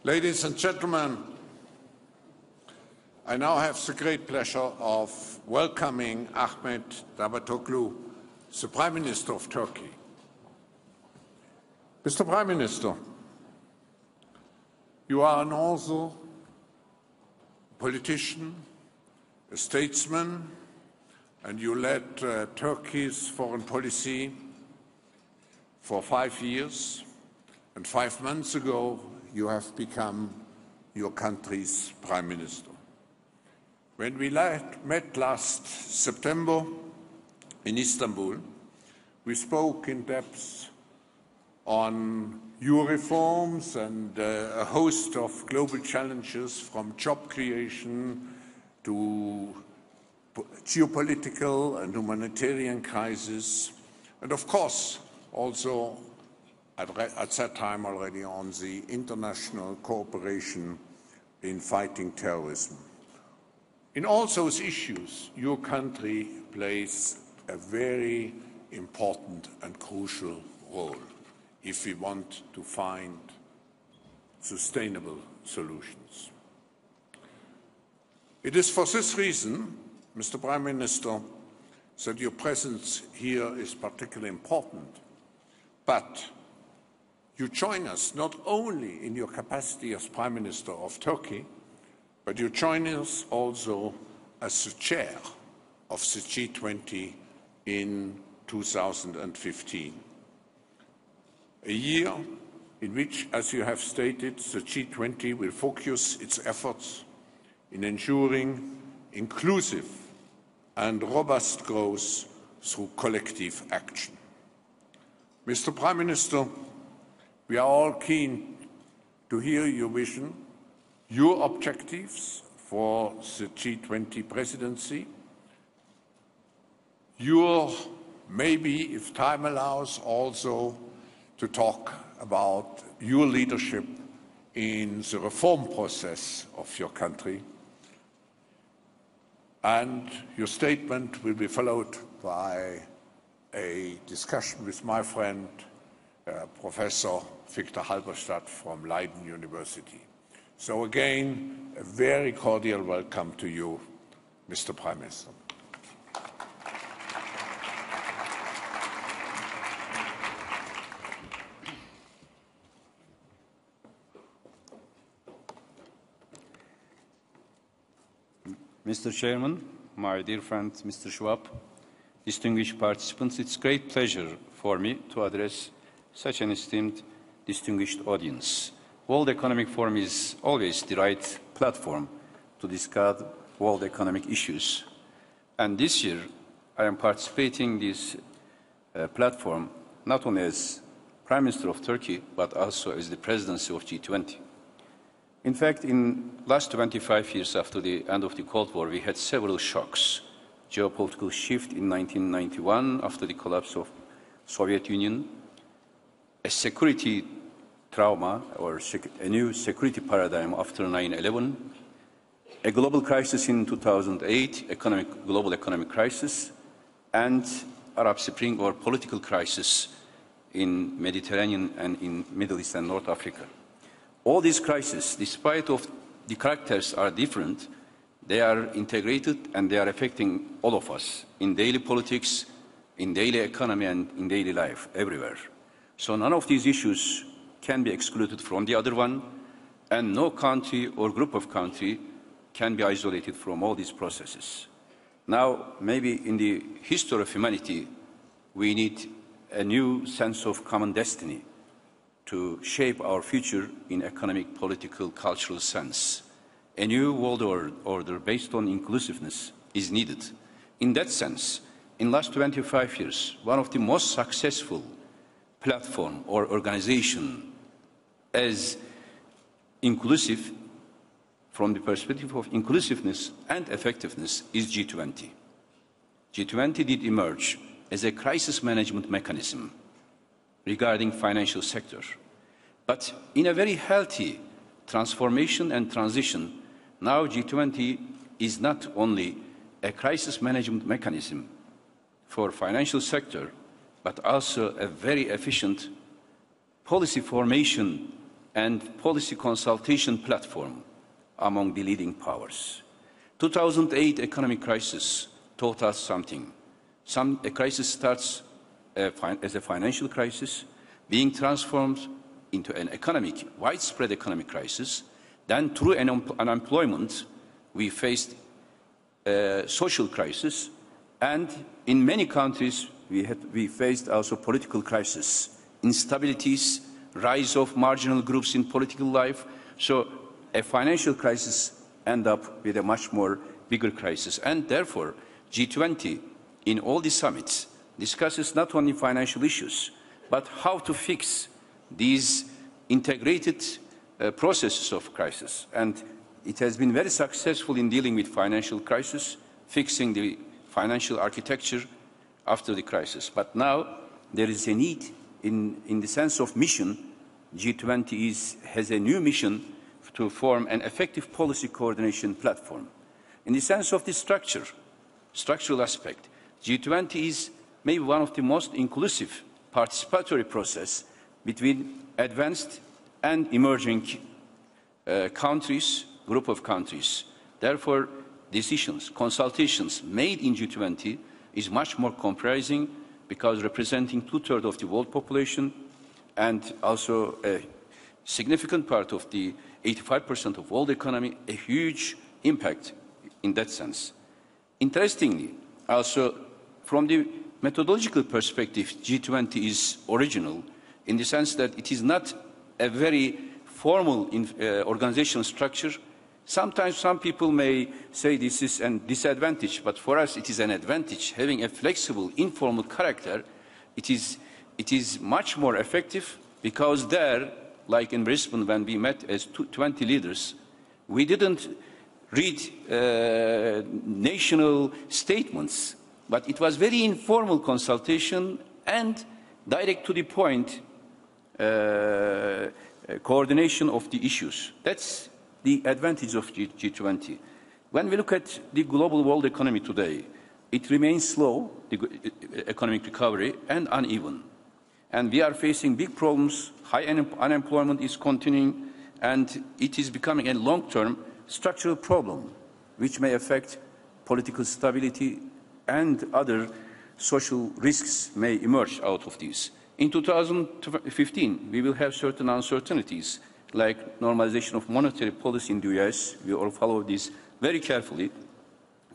Ladies and gentlemen, I now have the great pleasure of welcoming Ahmet Davutoğlu, the Prime Minister of Turkey. Mr. Prime Minister, you are an author, politician, a statesman, and you led Turkey's foreign policy for 5 years, and 5 months ago you have become your country's Prime Minister. When we met last September in Istanbul, we spoke in depth on your reforms and a host of global challenges, from job creation to geopolitical and humanitarian crisis, and of course also at that time already on the international cooperation in fighting terrorism. In all those issues, your country plays a very important and crucial role if we want to find sustainable solutions. It is for this reason, Mr. Prime Minister, that your presence here is particularly important. But you join us not only in your capacity as Prime Minister of Turkey, but you join us also as the chair of the G20 in 2015. A year in which, as you have stated, the G20 will focus its efforts in ensuring inclusive and robust growth through collective action. Mr. Prime Minister, we are all keen to hear your vision, your objectives for the G20 presidency, your, maybe, if time allows, also to talk about your leadership in the reform process of your country. And your statement will be followed by a discussion with my friend, Professor Victor Halberstadt from Leiden University. So again, a very cordial welcome to you, Mr. Prime Minister. Mr. Chairman, my dear friend Mr. Schwab, distinguished participants, it's a great pleasure for me to address such an esteemed, distinguished audience. World Economic Forum is always the right platform to discuss world economic issues. And this year, I am participating in this platform not only as Prime Minister of Turkey, but also as the presidency of G20. In fact, in the last 25 years after the end of the Cold War, we had several shocks. Geopolitical shift in 1991 after the collapse of Soviet Union, a security trauma or a new security paradigm after 9/11, a global crisis in 2008, global economic crisis, and Arab Spring or political crisis in Mediterranean and in Middle East and North Africa. All these crises, despite of the characters are different, they are integrated and they are affecting all of us in daily politics, in daily economy and in daily life, everywhere. So none of these issues can be excluded from the other one, and no country or group of countries can be isolated from all these processes. Now, maybe in the history of humanity, we need a new sense of common destiny to shape our future in economic, political, cultural sense. A new world order based on inclusiveness is needed. In that sense, in the last 25 years, one of the most successful platform or organization as inclusive from the perspective of inclusiveness and effectiveness is G20. G20 did emerge as a crisis management mechanism regarding financial sector. But in a very healthy transformation and transition, now G20 is not only a crisis management mechanism for financial sector, but also a very efficient policy formation and policy consultation platform among the leading powers. 2008 economic crisis taught us something. A crisis starts as a financial crisis, being transformed into an widespread economic crisis. Then through unemployment, we faced a social crisis, and in many countries we faced also political crisis, instabilities, rise of marginal groups in political life. So a financial crisis end up with a much more bigger crisis. And therefore, G20 in all the summits discusses not only financial issues, but how to fix these integrated processes of crisis. And it has been very successful in dealing with financial crisis, fixing the financial architecture after the crisis. But now there is a need in the sense of mission. G20 has a new mission to form an effective policy coordination platform. In the sense of the structural aspect, G20 is maybe one of the most inclusive participatory process between advanced and emerging countries, group of countries. Therefore, decisions, consultations made in G20 is much more comprising, because representing 2/3 of the world population and also a significant part of the 85% of world economy, a huge impact in that sense. Interestingly, also from the methodological perspective, G20 is original in the sense that it is not a very formal organizational structure. Sometimes some people may say this is a disadvantage, but for us it is an advantage. Having a flexible, informal character, it is much more effective, because there, like in Brisbane when we met as 20 leaders, we didn't read national statements, but it was very informal consultation and direct to the point coordination of the issues. That's the advantage of G20. When we look at the global world economy today, it remains slow, the economic recovery, and uneven. And we are facing big problems. High unemployment is continuing, and it is becoming a long-term structural problem, which may affect political stability, and other social risks may emerge out of these. In 2015, we will have certain uncertainties, like normalization of monetary policy in the US. We all follow this very carefully.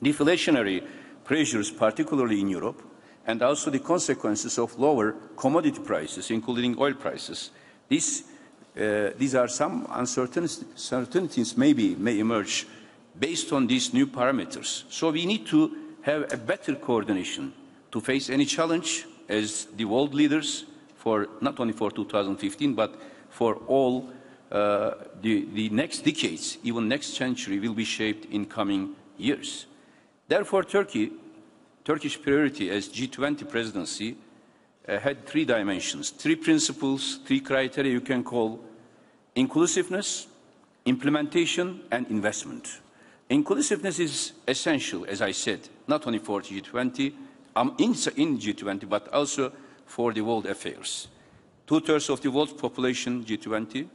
Deflationary pressures, particularly in Europe, and also the consequences of lower commodity prices, including oil prices. These are some uncertainties may emerge based on these new parameters. So we need to have a better coordination to face any challenge as the world leaders, for not only for 2015, but for all the next decades, even next century, will be shaped in coming years. Therefore, Turkish priority as G20 presidency had three dimensions, three principles, three criteria you can call: inclusiveness, implementation, and investment. Inclusiveness is essential, as I said, not only for G20, in G20, but also for the world affairs. 2/3 of the world's population, G20,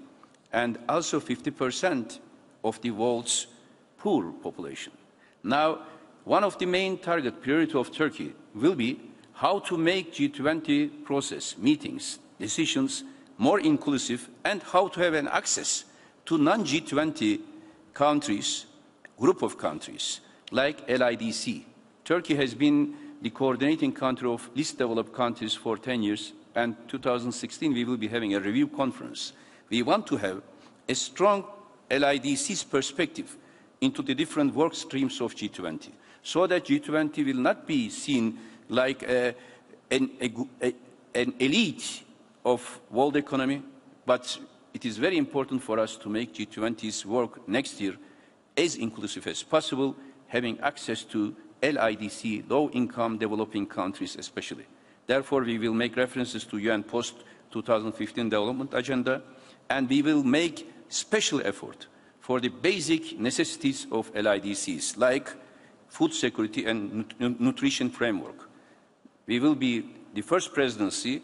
and also 50% of the world's poor population. Now, one of the main target priority of Turkey will be how to make G20 process, meetings, decisions more inclusive, and how to have an access to non-G20 countries, group of countries, like LIDC. Turkey has been the coordinating country of least developed countries for 10 years, and 2016 we will be having a review conference. We want to have a strong LIDC's perspective into the different work streams of G20, so that G20 will not be seen like an elite of world economy, but it is very important for us to make G20's work next year as inclusive as possible, having access to LIDC, low-income developing countries especially. Therefore, we will make references to UN post-2015 development agenda, and we will make special effort for the basic necessities of LIDCs, like food security and nutrition framework. We will be the first presidency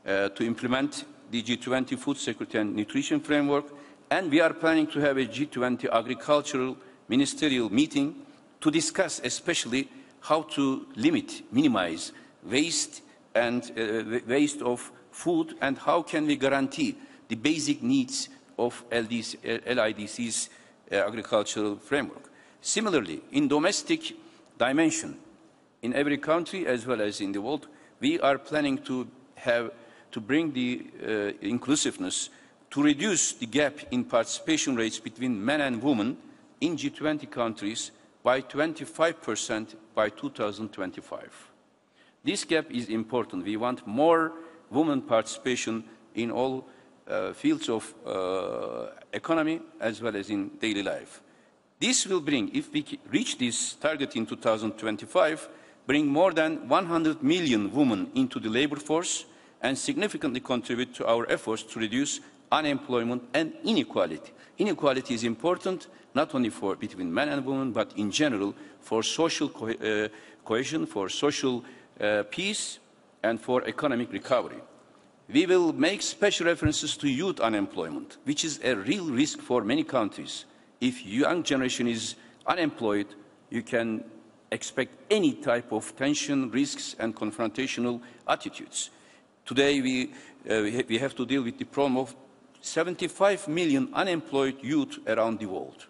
to implement the G20 Food Security and Nutrition Framework, and we are planning to have a G20 Agricultural Ministerial meeting to discuss especially how to minimize waste and waste of food, and how can we guarantee the basic needs of LIDC's agricultural framework. Similarly, in domestic dimension, in every country as well as in the world, we are planning to bring the inclusiveness to reduce the gap in participation rates between men and women in G20 countries by 25% by 2025. This gap is important. We want more women participation in all fields of economy as well as in daily life. This will bring, if we reach this target in 2025, bring more than 100 million women into the labor force and significantly contribute to our efforts to reduce unemployment and inequality. Inequality is important not only between men and women, but in general for social cohesion, for social peace, and for economic recovery. We will make special references to youth unemployment, which is a real risk for many countries. If young generation is unemployed, you can expect any type of tension, risks, and confrontational attitudes. Today, we have to deal with the problem of 75 million unemployed youth around the world.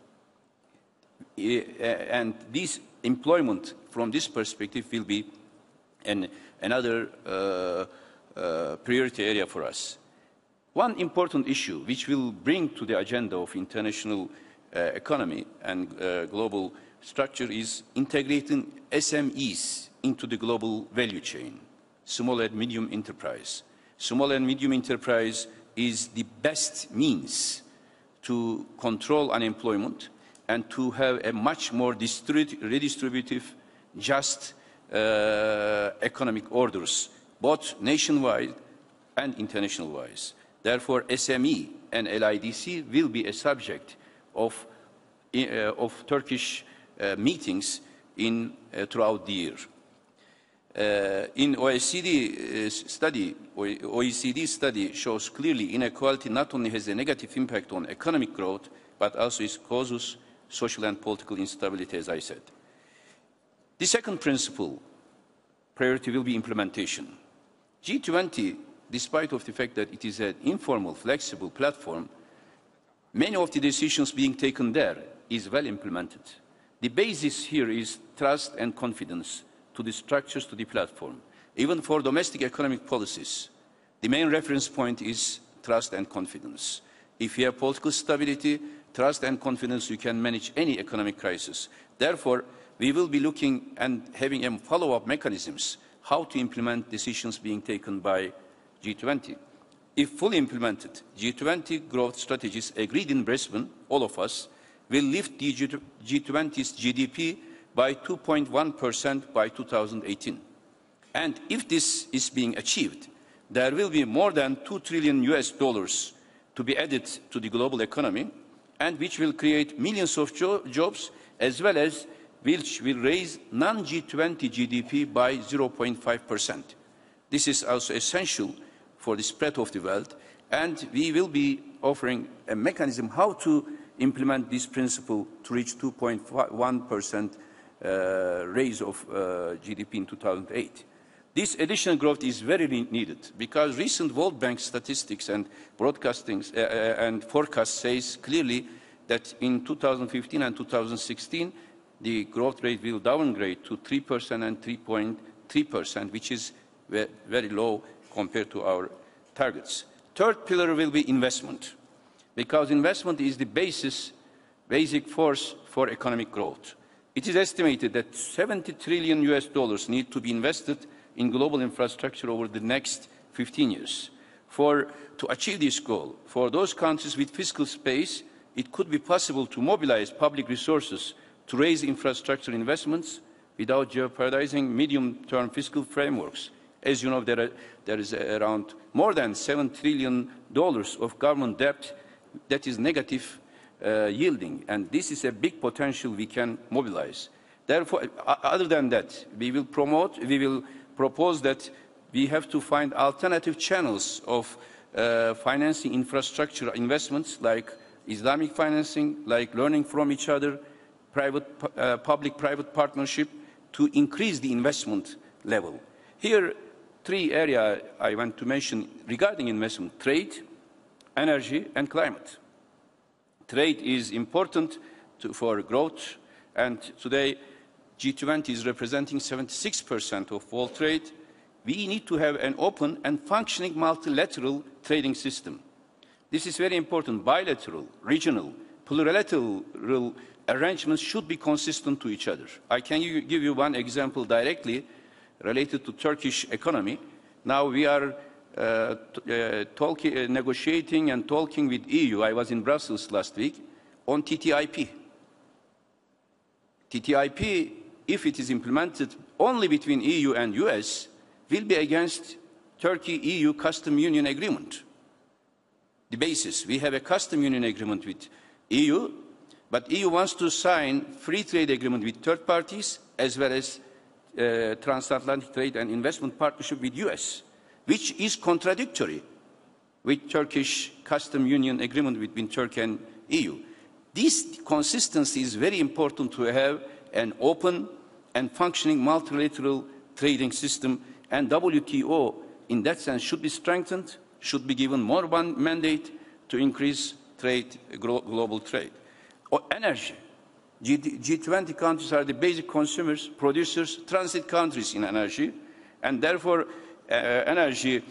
And this employment, from this perspective, will be another priority area for us. One important issue which will bring to the agenda of international economy and global structure is integrating SMEs into the global value chain, small and medium enterprise. Small and medium enterprise is the best means to control unemployment and to have a much more redistributive, just economic orders, both nationwide and international-wise. Therefore, SME and LIDC will be a subject of Turkish meetings throughout the year. In OECD study shows clearly inequality not only has a negative impact on economic growth, but also it causes social and political instability, as I said. The second principle, priority, will be implementation. G20, despite of the fact that it is an informal, flexible platform, many of the decisions being taken there is well implemented. The basis here is trust and confidence to the structures, to the platform. Even for domestic economic policies, the main reference point is trust and confidence. If you have political stability, trust and confidence, you can manage any economic crisis. Therefore, we will be looking and having a follow-up mechanisms how to implement decisions being taken by G20. If fully implemented, G20 growth strategies agreed in Brisbane, all of us, will lift the G20's GDP by 2.1% by 2018. And if this is being achieved, there will be more than $2 trillion to be added to the global economy, and which will create millions of jobs, as well as which will raise non-G20 GDP by 0.5%. This is also essential for the spread of the wealth, and we will be offering a mechanism how to implement this principle to reach 2.1% raise of GDP in 2008. This additional growth is very needed because recent World Bank statistics and and forecasts says clearly that in 2015 and 2016, the growth rate will downgrade to 3% and 3.3%, which is very low compared to our targets. Third pillar will be investment, because investment is the basic force for economic growth. It is estimated that $70 trillion need to be invested in global infrastructure over the next 15 years. To achieve this goal, for those countries with fiscal space, it could be possible to mobilize public resources to raise infrastructure investments without jeopardizing medium-term fiscal frameworks. As you know, there is around more than $7 trillion of government debt that is negative yielding, and this is a big potential we can mobilize. Therefore, other than that, we will propose that we have to find alternative channels of financing infrastructure investments like Islamic financing, like learning from each other, public-private partnership to increase the investment level. Here, three areas I want to mention regarding investment: trade, energy, and climate. Trade is important for growth, and today G20 is representing 76% of world trade. We need to have an open and functioning multilateral trading system. This is very important. Bilateral, regional, plurilateral arrangements should be consistent to each other. I can give you one example directly related to Turkish economy. Now we are negotiating and talking with EU. I was in Brussels last week on TTIP. TTIP, if it is implemented only between EU and US, will be against Turkey-EU Custom Union Agreement. The basis, we have a Custom Union Agreement with EU, but EU wants to sign free trade agreement with third parties as well as transatlantic trade and investment partnership with US, which is contradictory with Turkish Custom Union Agreement between Turkey and EU. This consistency is very important to have an open and functioning multilateral trading system, and WTO in that sense should be strengthened, should be given more mandate to increase trade, global trade. Energy. G20 countries are the basic consumers, producers, transit countries in energy, and therefore energy,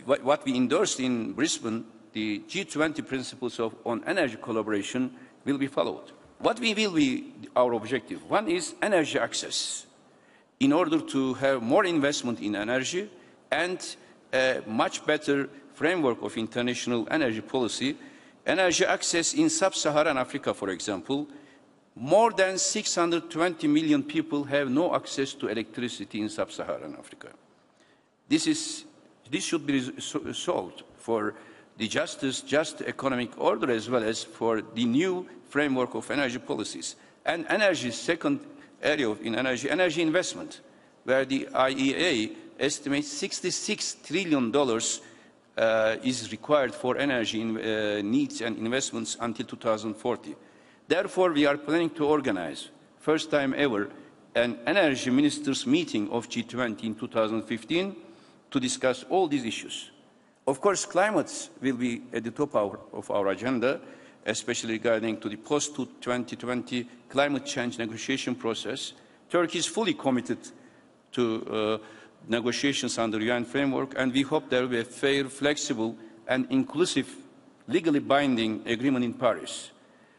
what we endorsed in Brisbane, the G20 principles on energy collaboration will be followed. What will be our objective? One is energy access. In order to have more investment in energy and a much better framework of international energy policy, energy access in sub-Saharan Africa, for example, more than 620 million people have no access to electricity in sub-Saharan Africa. This should be solved for the just economic order as well as for the new framework of energy policies. And energy, second area in energy investment, where the IEA estimates $66 trillion is required for energy needs and investments until 2040. Therefore, we are planning to organize, first time ever, an energy ministers meeting of G20 in 2015 to discuss all these issues. Of course, climate will be at the top of our agenda, especially regarding to the post-2020 climate change negotiation process. Turkey is fully committed to negotiations under the UN framework, and we hope there will be a fair, flexible, and inclusive, legally binding agreement in Paris.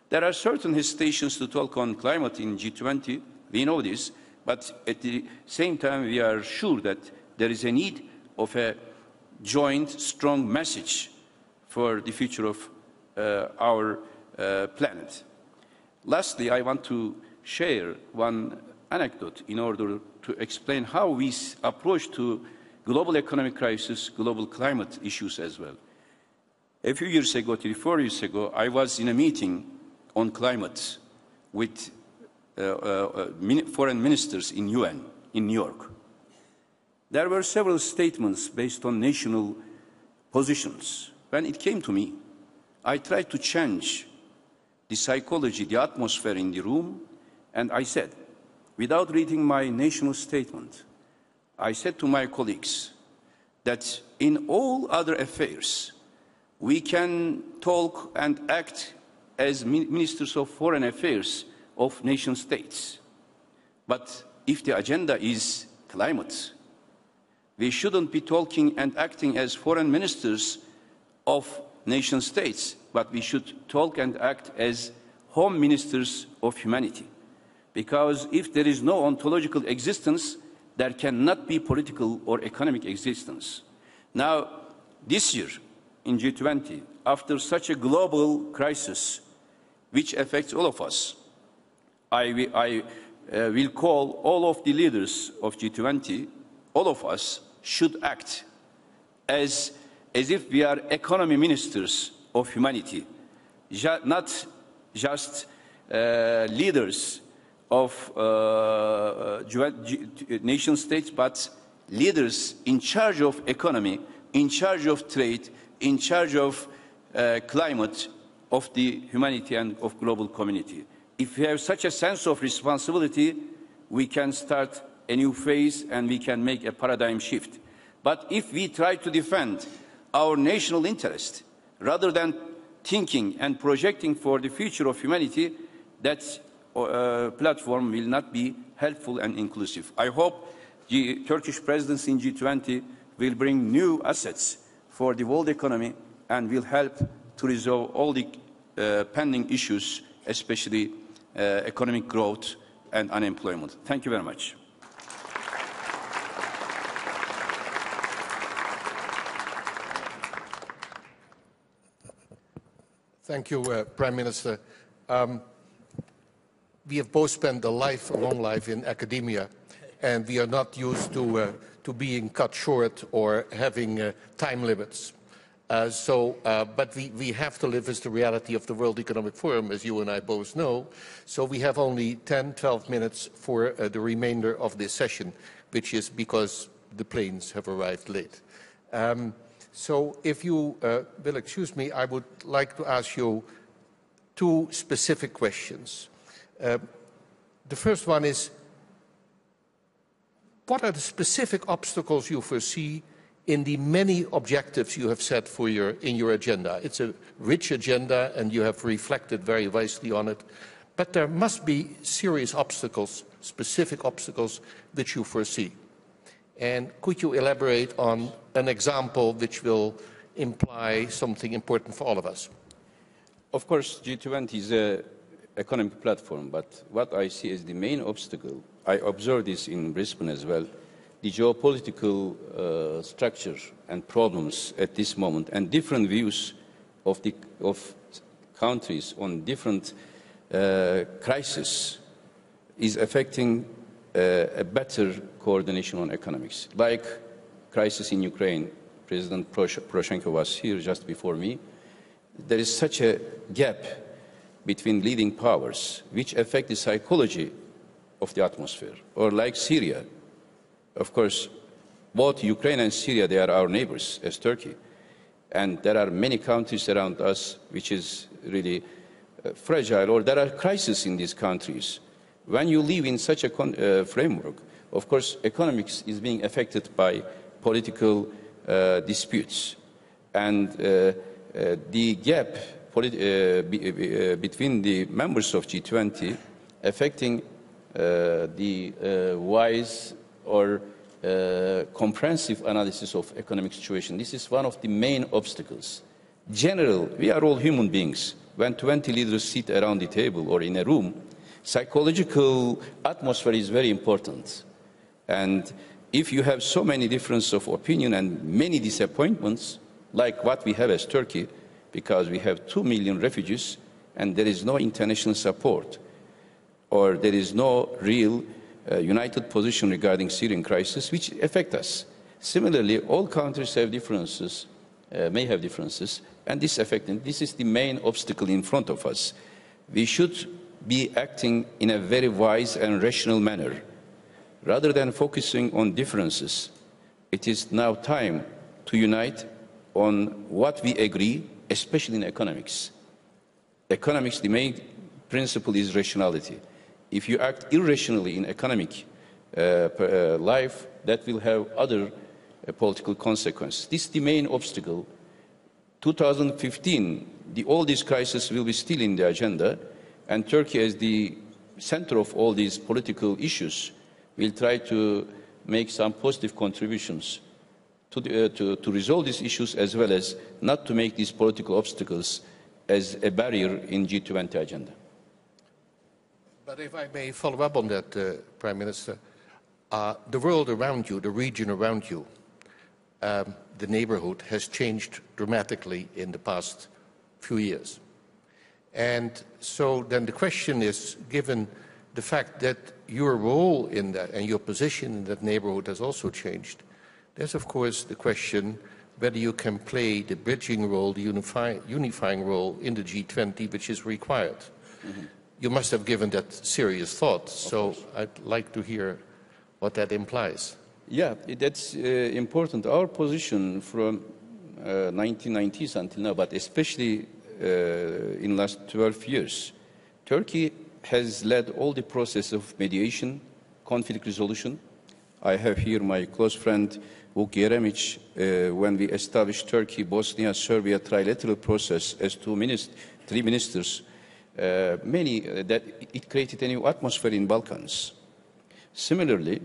There are certain hesitations to talk on climate in G20. We know this, but at the same time, we are sure that there is a need of a joint, strong message for the future of our planet. Lastly, I want to share one anecdote in order to explain how we approach to global economic crisis, global climate issues as well. A few years ago, 3-4 years ago, I was in a meeting on climate with foreign ministers in UN in New York. There were several statements based on national positions. When it came to me, I tried to change the psychology, the atmosphere in the room, and I said, without reading my national statement, I said to my colleagues that in all other affairs, we can talk and act as ministers of foreign affairs of nation states. But if the agenda is climate, we shouldn't be talking and acting as foreign ministers of nation states, but we should talk and act as home ministers of humanity. Because if there is no ontological existence, there cannot be political or economic existence. Now, this year in G20, after such a global crisis, which affects all of us, I will call all of the leaders of G20, all of us should act as if we are economy ministers of humanity, not just leaders of nation states, but leaders in charge of economy in charge of trade, in charge of climate, of the humanity and of global community. If we have such a sense of responsibility, we can start a new phase and we can make a paradigm shift. But if we try to defend our national interest rather than thinking and projecting for the future of humanity, that platform will not be helpful and inclusive. I hope the Turkish presidency in G20 will bring new assets for the world economy and will help to resolve all the pending issues, especially economic growth and unemployment. Thank you very much. Thank you, Prime Minister. We have both spent a long life in academia, and we are not used to being cut short or having time limits. But we have to live with the reality of the World Economic Forum, as you and I both know. So we have only 10, 12 minutes for the remainder of this session, which is because the planes have arrived late. So if you will excuse me, I would like to ask you two specific questions. The first one is, what are the specific obstacles you foresee in the many objectives you have set for in your agenda? It's a rich agenda and you have reflected very wisely on it, but there must be serious obstacles, specific obstacles which you foresee. And could you elaborate on an example which will imply something important for all of us? Of course, G20 is an economic platform, but what I see as the main obstacle, I observe this in Brisbane as well, the geopolitical structure and problems at this moment and different views of countries on different crises is affecting a better coordination on economics. Like crisis in Ukraine, President Poroshenko was here just before me. There is such a gap between leading powers which affect the psychology of the atmosphere. Or like Syria, of course, both Ukraine and Syria, they are our neighbors as Turkey. And there are many countries around us which is really fragile, or there are crises in these countries. When you live in such a framework, of course, economics is being affected by political disputes. And the gap between the members of G20 affecting the wise or comprehensive analysis of economic situation. This is one of the main obstacles. General, we are all human beings. When 20 leaders sit around the table or in a room, psychological atmosphere is very important. And if you have so many differences of opinion and many disappointments, like what we have as Turkey, because we have 2 million refugees and there is no international support, or there is no real united position regarding Syrian crisis, which affect us. Similarly, all countries have differences, may have differences, and this is the main obstacle in front of us. We should be acting in a very wise and rational manner. Rather than focusing on differences, it is now time to unite on what we agree, especially in economics. Economics, the main principle is rationality. If you act irrationally in economic life, that will have other political consequences. This is the main obstacle. 2015, all these crises will be still in the agenda, and Turkey, as the center of all these political issues, will try to make some positive contributions to resolve these issues, as well as not to make these political obstacles as a barrier in G20 agenda. But if I may follow up on that, Prime Minister, the world around you, the region around you, the neighborhood has changed dramatically in the past few years. And so then the question is, given the fact that your role in that and your position in that neighborhood has also changed, there's of course the question whether you can play the bridging role, the unifying role in the G20, which is required. Mm-hmm. You must have given that serious thought, so I'd like to hear what that implies. Yeah, that's important. Our position from 1990s until now, but especially in last 12 years, Turkey has led all the process of mediation, conflict resolution. I have here my close friend Vuk Jeremic, when we established Turkey, Bosnia, Serbia trilateral process as three ministers, that it created a new atmosphere in Balkans. Similarly,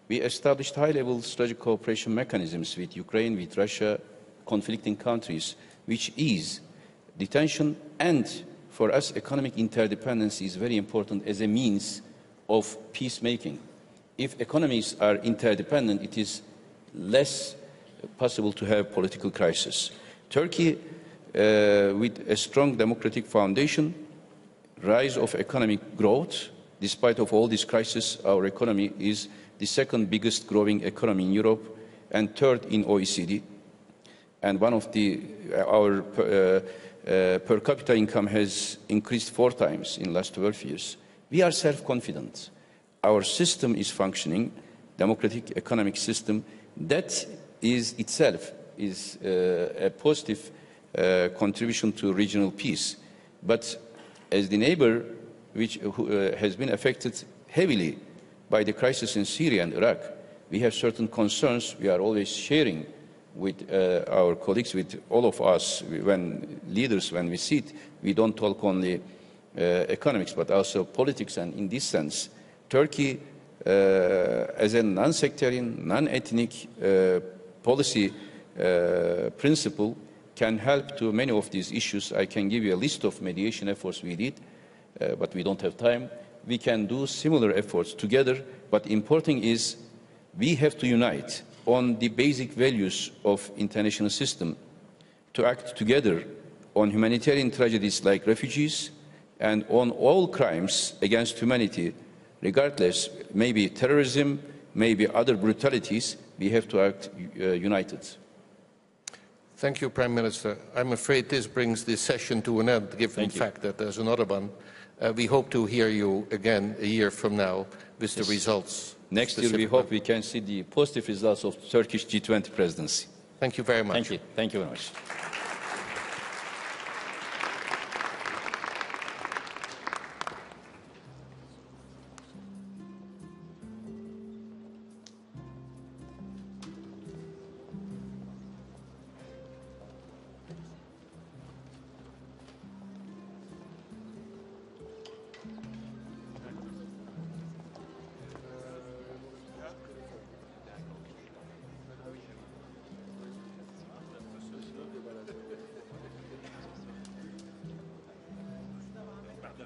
we established high-level strategic cooperation mechanisms with Ukraine, with Russia, conflicting countries, which ease detention, and for us, economic interdependence is very important as a means of peacemaking. If economies are interdependent, it is less possible to have political crisis. Turkey, with a strong democratic foundation, rise of economic growth, despite of all this crisis, our economy is the second biggest growing economy in Europe and third in OECD. And one of our per capita income has increased 4 times in the last 12 years. We are self-confident. Our system is functioning, democratic economic system. That is itself is a positive contribution to regional peace. But as the neighbor which has been affected heavily by the crisis in Syria and Iraq, we have certain concerns we are always sharing with our colleagues, with all of us, when we sit, we don't talk only economics, but also politics. And in this sense, Turkey, as a non-sectarian, non-ethnic policy principle, can help to many of these issues. I can give you a list of mediation efforts we did, but we don't have time. We can do similar efforts together, but important is we have to unite on the basic values of international system, to act together on humanitarian tragedies like refugees and on all crimes against humanity, regardless, maybe terrorism, maybe other brutalities, we have to act united. Thank you, Prime Minister. I'm afraid this brings this session to an end, given the fact that there's another one. We hope to hear you again a year from now with the results. Next year, we hope we can see the positive results of Turkish G20 presidency. Thank you very much. Thank you. Thank you very much.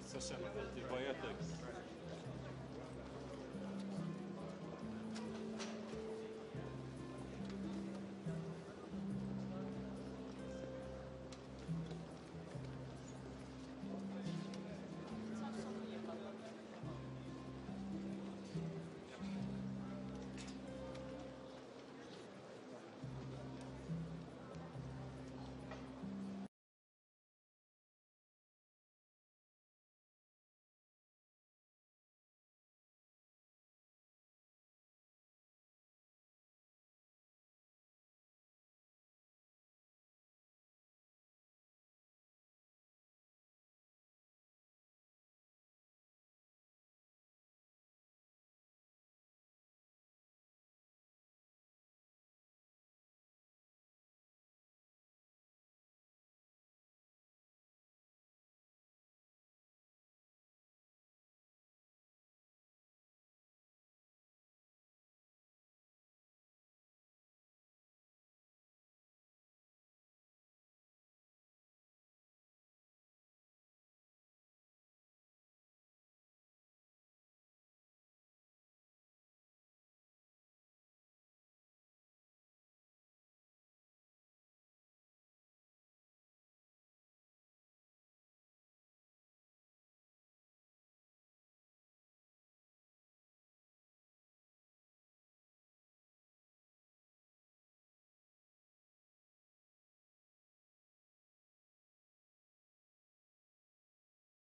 Seslendi.